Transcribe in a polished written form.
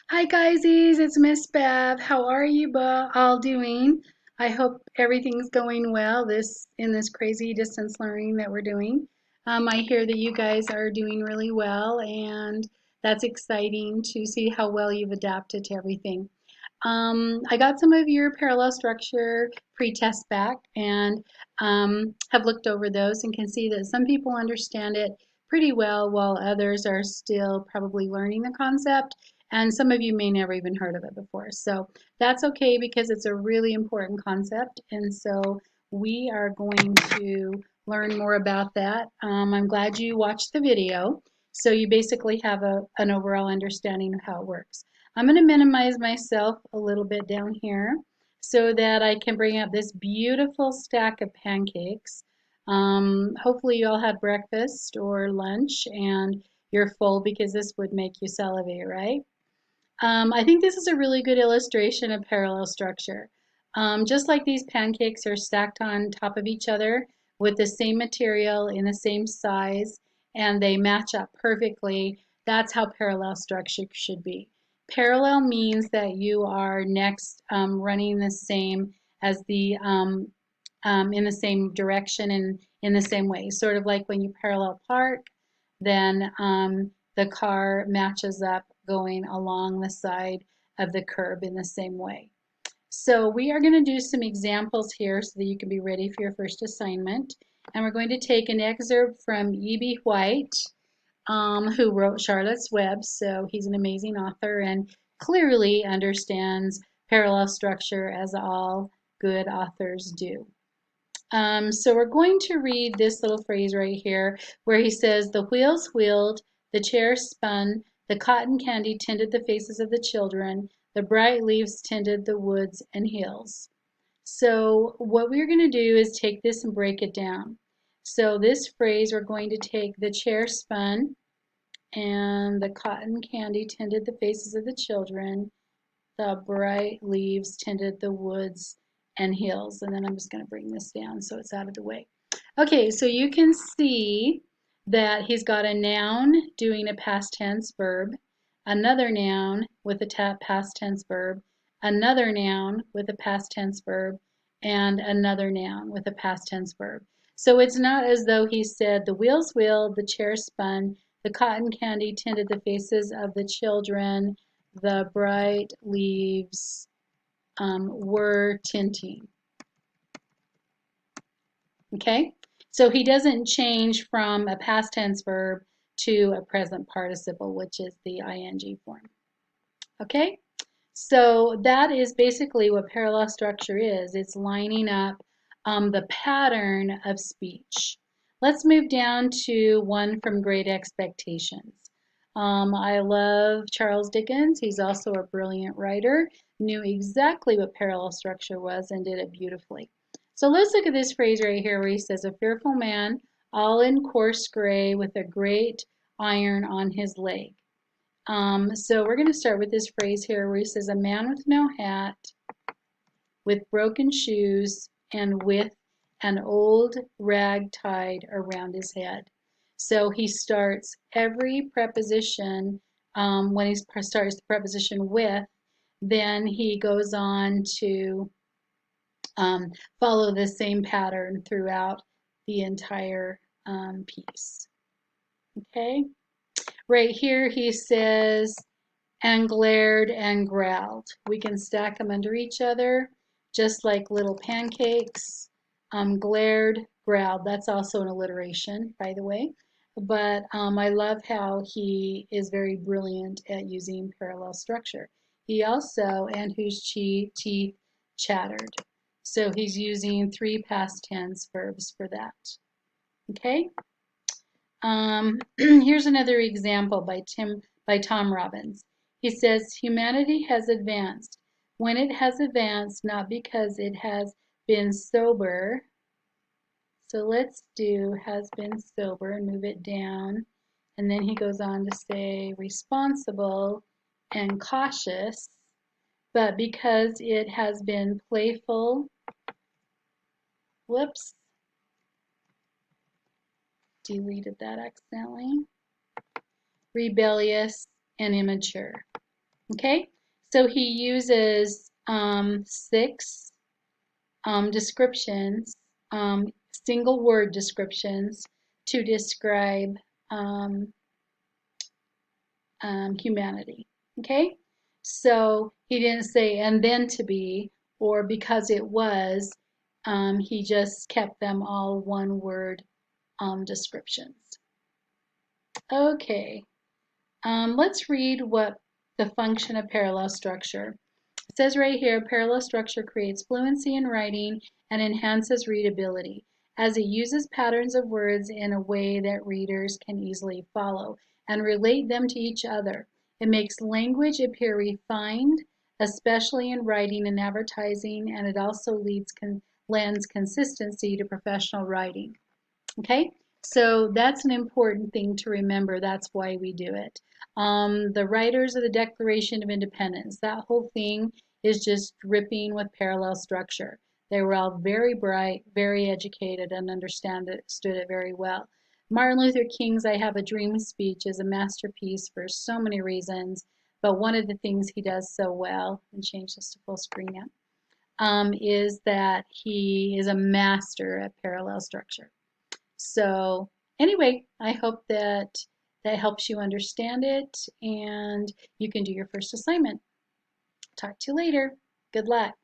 Hi guysies, it's Miss Bev. How are you all doing? I hope everything's going well in this crazy distance learning that we're doing. I hear that you guys are doing really well, and that's exciting to see how well you've adapted to everything. I got some of your parallel structure pre-tests back and have looked over those and can see that some people understand it pretty well while others are still probably learning the concept, and some of you may never even heard of it before. So that's okay because it's a really important concept, and so we are going to learn more about that. I'm glad you watched the video, so you basically have an overall understanding of how it works. I'm going to minimize myself a little bit down here so that I can bring up this beautiful stack of pancakes. Hopefully you all had breakfast or lunch and you're full because this would make you salivate, right? I think this is a really good illustration of parallel structure. Just like these pancakes are stacked on top of each other with the same material in the same size and they match up perfectly, that's how parallel structure should be. Parallel means that you are next running the same as in the same direction and in the same way. Sort of like when you parallel park, then the car matches up going along the side of the curb in the same way. So we are going to do some examples here so that you can be ready for your first assignment. And we're going to take an excerpt from E.B. White, who wrote Charlotte's Web. So he's an amazing author and clearly understands parallel structure as all good authors do. So we're going to read this little phrase right here where he says, the wheels wheeled, the chair spun, the cotton candy tinted the faces of the children, the bright leaves tinted the woods and hills. So what we're going to do is take this and break it down. So this phrase, we're going to take the chair spun and the cotton candy tinted the faces of the children, the bright leaves tinted the woods and hills. And then I'm just going to bring this down so it's out of the way. Okay, so you can see that he's got a noun doing a past tense verb, another noun with a past tense verb, another noun with a past tense verb, and another noun with a past tense verb. So it's not as though he said the wheels wheeled, the chair spun, the cotton candy tinted the faces of the children, the bright leaves were tinting. Okay? So he doesn't change from a past tense verb to a present participle, which is the ing form. Okay? So that is basically what parallel structure is. It's lining up the pattern of speech. Let's move down to one from Great Expectations. I love Charles Dickens. He's also a brilliant writer, knew exactly what parallel structure was and did it beautifully. So let's look at this phrase right here where he says, a fearful man, all in coarse gray with a great iron on his leg. So we're going to start with this phrase here where he says, a man with no hat, with broken shoes, and with an old rag tied around his head. So he starts every preposition, when he starts the preposition with, then he goes on to follow the same pattern throughout the entire piece. Okay? Right here he says, and glared and growled. We can stack them under each other, just like little pancakes. Glared, growled. That's also an alliteration, by the way. But I love how he is very brilliant at using parallel structure. He also, and whose teeth chattered. So he's using 3 past tense verbs for that. Okay? Here's another example by Tom Robbins. He says, humanity has advanced. When it has advanced, not because it has been sober. So let's do has been sober and move it down. And then he goes on to say responsible and cautious, but because it has been playful, whoops, deleted that accidentally, rebellious, and immature. Okay, so he uses six descriptions, single word descriptions to describe um, humanity. Okay, so he didn't say and then to be or because it was. He just kept them all one word descriptions. Okay, let's read what the function of parallel structure. It says right here, parallel structure creates fluency in writing and enhances readability as it uses patterns of words in a way that readers can easily follow and relate them to each other. It makes language appear refined, especially in writing and advertising, and it also lends consistency to professional writing. Okay, so that's an important thing to remember. That's why we do it. The writers of the Declaration of Independence, that whole thing is just dripping with parallel structure. They were all very bright, very educated, and understood it very well. Martin Luther King's I Have a Dream speech is a masterpiece for so many reasons, but one of the things he does so well, and change this to full screen now, is that he is a master at parallel structure. So anyway, I hope that that helps you understand it and you can do your first assignment. Talk to you later. Good luck.